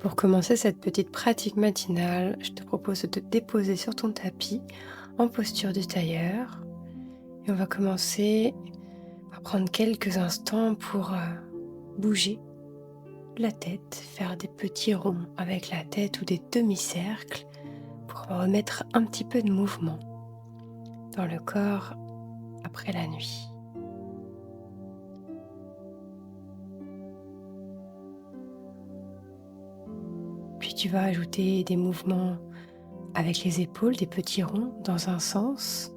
Pour commencer cette petite pratique matinale, je te propose de te déposer sur ton tapis en posture de tailleur. Et on va commencer par prendre quelques instants pour bouger la tête, faire des petits ronds avec la tête ou des demi-cercles pour remettre un petit peu de mouvement dans le corps après la nuit. Puis tu vas ajouter des mouvements avec les épaules, des petits ronds dans un sens,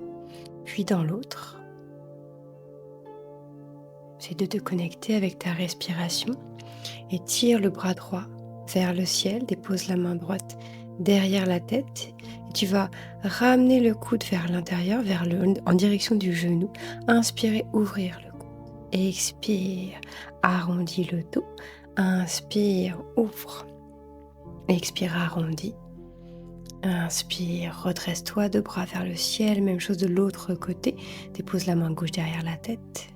puis dans l'autre. C'est de te connecter avec ta respiration et tire le bras droit vers le ciel, dépose la main droite derrière la tête et tu vas ramener le coude vers l'intérieur, en direction du genou. Inspirez, ouvrir le coude. Expire, arrondis le dos. Inspire, ouvre. Expire, arrondis. Inspire, redresse-toi, deux bras vers le ciel. Même chose de l'autre côté. Dépose la main gauche derrière la tête.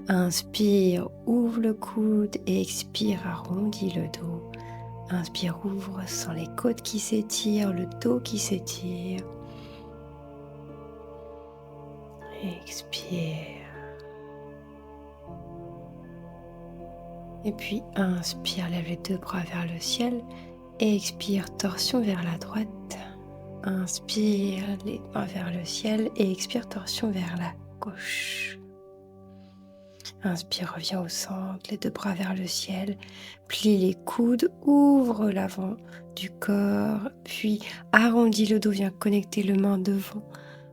Inspire, ouvre le coude et expire, arrondis le dos. Inspire, ouvre, sens les côtes qui s'étirent, le dos qui s'étire. Expire. Et puis inspire, lève les deux bras vers le ciel. Et expire, torsion vers la droite. Inspire, les mains vers le ciel. Et expire, torsion vers la gauche. Inspire, reviens au centre, les deux bras vers le ciel, plie les coudes, ouvre l'avant du corps, puis arrondis le dos, viens connecter le main devant.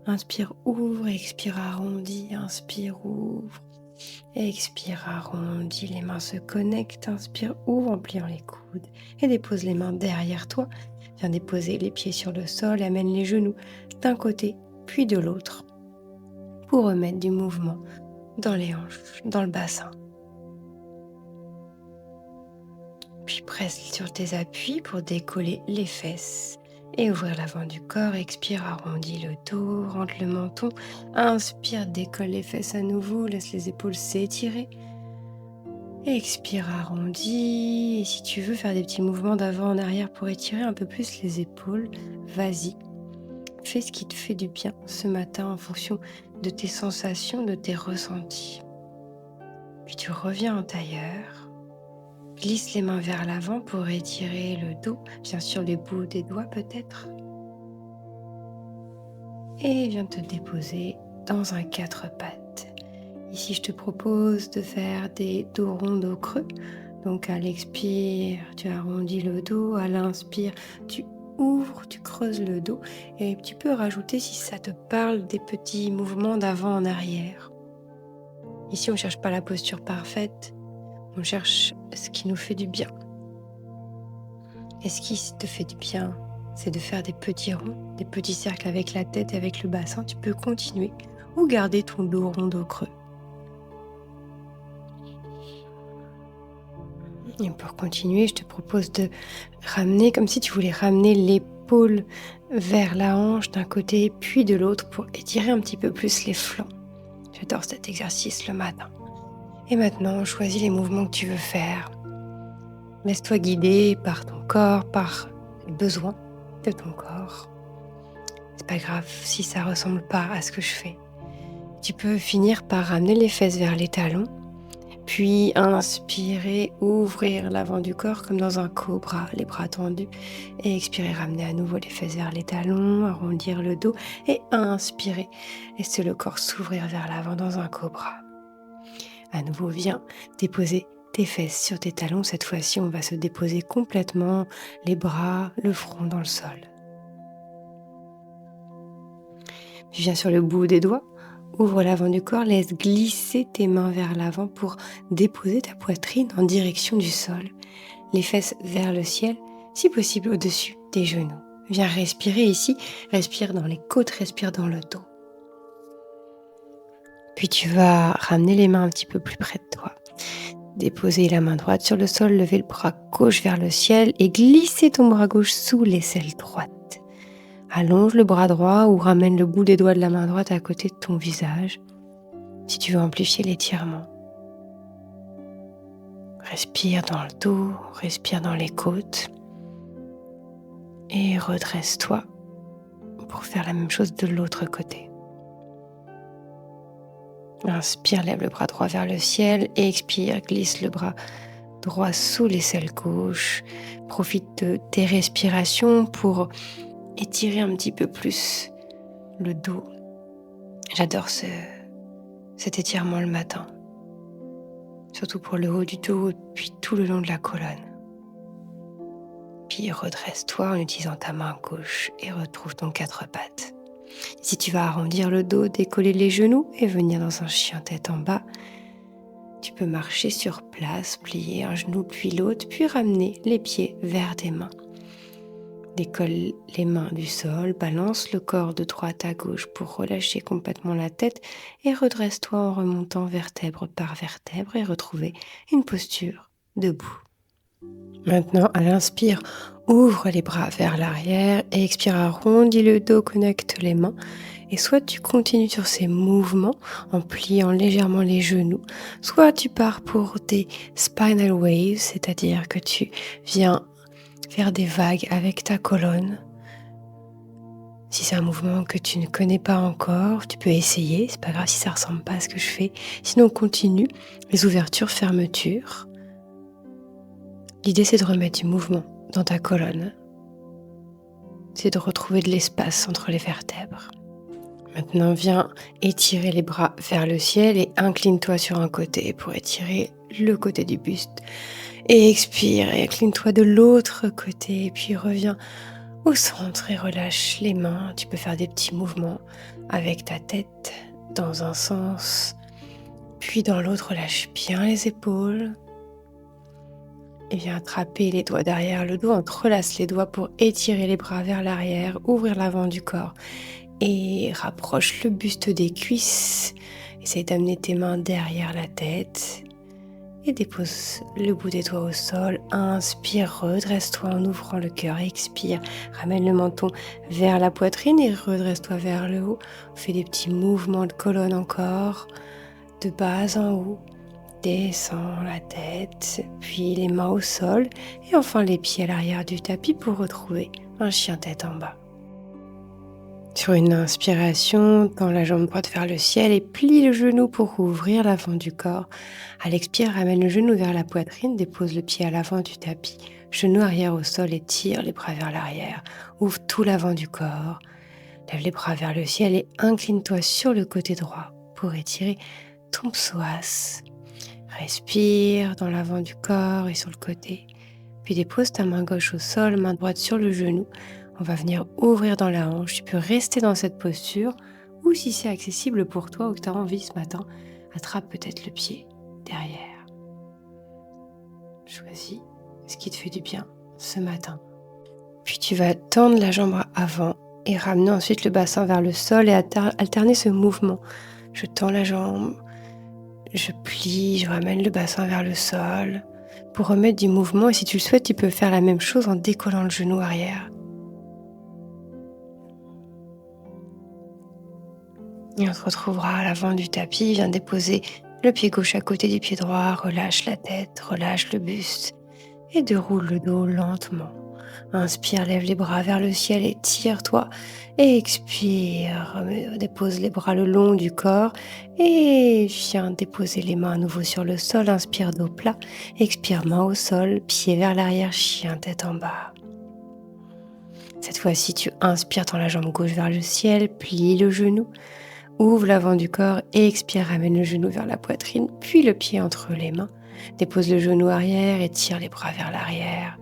Inspire, ouvre, expire, arrondis, inspire, ouvre, expire, arrondis, les mains se connectent, inspire, ouvre en pliant les coudes et dépose les mains derrière toi. Viens déposer les pieds sur le sol, amène les genoux d'un côté puis de l'autre pour remettre du mouvement dans les hanches, dans le bassin. Puis presse sur tes appuis pour décoller les fesses et ouvrir l'avant du corps. Expire, arrondis le dos, rentre le menton. Inspire, décolle les fesses à nouveau, laisse les épaules s'étirer. Expire, arrondis. Et si tu veux faire des petits mouvements d'avant en arrière pour étirer un peu plus les épaules, vas-y. Fais ce qui te fait du bien ce matin en fonction de tes sensations, de tes ressentis. Puis tu reviens en tailleur. Glisse les mains vers l'avant pour étirer le dos, bien sûr les bouts des doigts peut-être. Et viens te déposer dans un 4 pattes. Ici, je te propose de faire des dos ronds, dos creux. Donc à l'expire, tu arrondis le dos. À l'inspire, tu ouvres, tu creuses le dos. Et tu peux rajouter, si ça te parle, des petits mouvements d'avant en arrière. Ici, on ne cherche pas la posture parfaite. On cherche ce qui nous fait du bien. Et ce qui te fait du bien, c'est de faire des petits ronds, des petits cercles avec la tête et avec le bassin. Tu peux continuer ou garder ton dos rond, dos creux. Et pour continuer, je te propose de ramener, comme si tu voulais ramener l'épaule vers la hanche d'un côté puis de l'autre pour étirer un petit peu plus les flancs. J'adore cet exercice le matin. Et maintenant, choisis les mouvements que tu veux faire. Laisse-toi guider par ton corps, par les besoins de ton corps. C'est pas grave si ça ressemble pas à ce que je fais. Tu peux finir par ramener les fesses vers les talons, puis inspirer, ouvrir l'avant du corps comme dans un cobra, les bras tendus, et expirer, ramener à nouveau les fesses vers les talons, arrondir le dos, et inspirer, laisser le corps s'ouvrir vers l'avant dans un cobra. À nouveau, viens déposer tes fesses sur tes talons. Cette fois-ci, on va se déposer complètement les bras, le front dans le sol. Puis viens sur le bout des doigts, ouvre l'avant du corps, laisse glisser tes mains vers l'avant pour déposer ta poitrine en direction du sol. Les fesses vers le ciel, si possible au-dessus des genoux. Viens respirer ici, respire dans les côtes, respire dans le dos. Puis tu vas ramener les mains un petit peu plus près de toi. Déposer la main droite sur le sol, lever le bras gauche vers le ciel et glisser ton bras gauche sous l'aisselle droite. Allonge le bras droit ou ramène le bout des doigts de la main droite à côté de ton visage si tu veux amplifier l'étirement. Respire dans le dos, respire dans les côtes. Et redresse-toi pour faire la même chose de l'autre côté. Inspire, lève le bras droit vers le ciel et expire, glisse le bras droit sous l'aisselle gauche. Profite de tes respirations pour étirer un petit peu plus le dos. J'adore cet étirement le matin, surtout pour le haut du dos, puis tout le long de la colonne. Puis redresse-toi en utilisant ta main gauche et retrouve ton quatre pattes. Si tu vas arrondir le dos, décoller les genoux et venir dans un chien tête en bas, tu peux marcher sur place, plier un genou puis l'autre, puis ramener les pieds vers tes mains. Décolle les mains du sol, balance le corps de droite à gauche pour relâcher complètement la tête et redresse-toi en remontant vertèbre par vertèbre et retrouver une posture debout. Maintenant, à l'inspire, ouvre les bras vers l'arrière et expire, arrondis le dos, connecte les mains. Et soit tu continues sur ces mouvements en pliant légèrement les genoux, soit tu pars pour des spinal waves, c'est-à-dire que tu viens faire des vagues avec ta colonne. Si c'est un mouvement que tu ne connais pas encore, tu peux essayer, c'est pas grave si ça ressemble pas à ce que je fais. Sinon, continue les ouvertures, fermetures. L'idée, c'est de remettre du mouvement dans ta colonne. C'est de retrouver de l'espace entre les vertèbres. Maintenant, viens étirer les bras vers le ciel et incline-toi sur un côté pour étirer le côté du buste. Et expire et incline-toi de l'autre côté. Et puis reviens au centre et relâche les mains. Tu peux faire des petits mouvements avec ta tête dans un sens, puis dans l'autre. Relâche bien les épaules. Et viens attraper les doigts derrière le dos. Entrelace les doigts pour étirer les bras vers l'arrière, ouvrir l'avant du corps. Et rapproche le buste des cuisses. Essaye d'amener tes mains derrière la tête. Et dépose le bout des doigts au sol. Inspire, redresse-toi en ouvrant le cœur. Expire, ramène le menton vers la poitrine et redresse-toi vers le haut. Fais des petits mouvements de colonne encore, de bas en haut. Descends la tête, puis les mains au sol et enfin les pieds à l'arrière du tapis pour retrouver un chien tête en bas. Sur une inspiration, tends la jambe droite vers le ciel et plie le genou pour ouvrir l'avant du corps. À l'expire, ramène le genou vers la poitrine, dépose le pied à l'avant du tapis, genou arrière au sol et tire les bras vers l'arrière. Ouvre tout l'avant du corps, lève les bras vers le ciel et incline-toi sur le côté droit pour étirer ton psoas. Respire dans l'avant du corps et sur le côté. Puis dépose ta main gauche au sol, main droite sur le genou. On va venir ouvrir dans la hanche. Tu peux rester dans cette posture ou si c'est accessible pour toi ou que tu as envie ce matin, attrape peut-être le pied derrière. Choisis ce qui te fait du bien ce matin. Puis tu vas tendre la jambe avant et ramener ensuite le bassin vers le sol et alterner ce mouvement. Je tends la jambe. Je plie, je ramène le bassin vers le sol pour remettre du mouvement. Et si tu le souhaites, tu peux faire la même chose en décollant le genou arrière. Et on se retrouvera à l'avant du tapis. Viens déposer le pied gauche à côté du pied droit. Relâche la tête, relâche le buste et déroule le dos lentement. Inspire, lève les bras vers le ciel et tire-toi. Et expire, dépose les bras le long du corps et viens déposer les mains à nouveau sur le sol. Inspire, dos plat. Expire, main au sol, pied vers l'arrière, chien tête en bas. Cette fois-ci, tu inspires, tends la jambe gauche vers le ciel, plie le genou, ouvre l'avant du corps et expire, ramène le genou vers la poitrine, puis le pied entre les mains. Dépose le genou arrière et tire les bras vers l'arrière.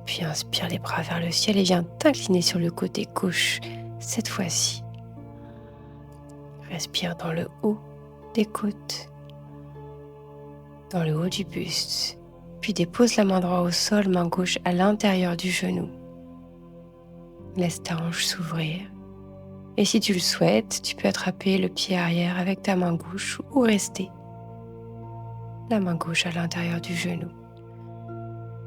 Puis inspire les bras vers le ciel et viens t'incliner sur le côté gauche cette fois-ci. Respire dans le haut des côtes, dans le haut du buste. Puis dépose la main droite au sol, main gauche à l'intérieur du genou. Laisse ta hanche s'ouvrir. Et si tu le souhaites, tu peux attraper le pied arrière avec ta main gauche ou rester la main gauche à l'intérieur du genou.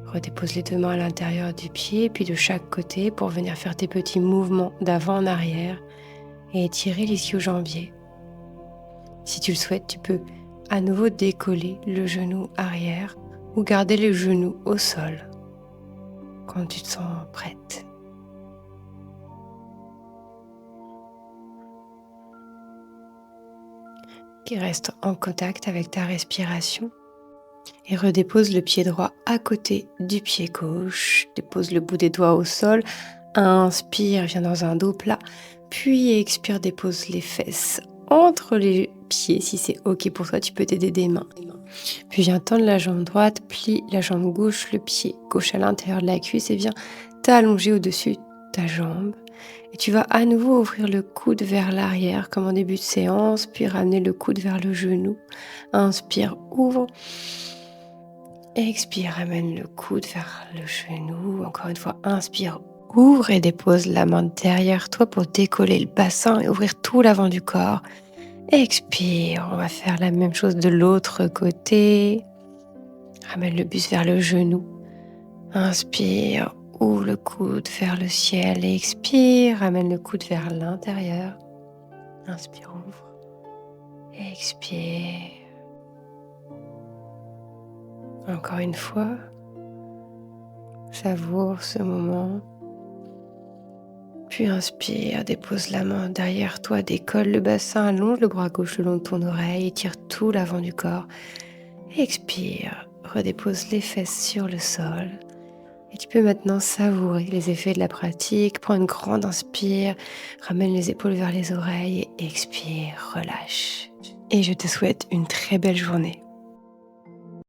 Redépose les deux mains à l'intérieur du pied, puis de chaque côté pour venir faire tes petits mouvements d'avant en arrière et étirer l'ischio-jambier. Si tu le souhaites, tu peux à nouveau décoller le genou arrière ou garder le genou au sol quand tu te sens prête. qui reste en contact avec ta respiration. Et redépose le pied droit à côté du pied gauche. Dépose le bout des doigts au sol. Inspire, viens dans un dos plat. Puis expire, dépose les fesses entre les pieds. Si c'est ok pour toi, tu peux t'aider des mains. Puis viens tendre la jambe droite, plie la jambe gauche, le pied gauche à l'intérieur de la cuisse et viens t'allonger au-dessus de ta jambe. Et tu vas à nouveau ouvrir le coude vers l'arrière comme en début de séance, puis ramener le coude vers le genou. Inspire, ouvre. Expire, ramène le coude vers le genou. Encore une fois, inspire, ouvre et dépose la main derrière toi pour décoller le bassin et ouvrir tout l'avant du corps. Expire, on va faire la même chose de l'autre côté. Ramène le buste vers le genou. Inspire, ouvre le coude vers le ciel et expire, ramène le coude vers l'intérieur. Inspire, ouvre. Expire. Encore une fois, savoure ce moment. Puis inspire, dépose la main derrière toi, décolle le bassin, allonge le bras gauche le long de ton oreille, étire tout l'avant du corps. Expire, redépose les fesses sur le sol. Et tu peux maintenant savourer les effets de la pratique. Prends une grande inspire, ramène les épaules vers les oreilles et expire, relâche. Et je te souhaite une très belle journée.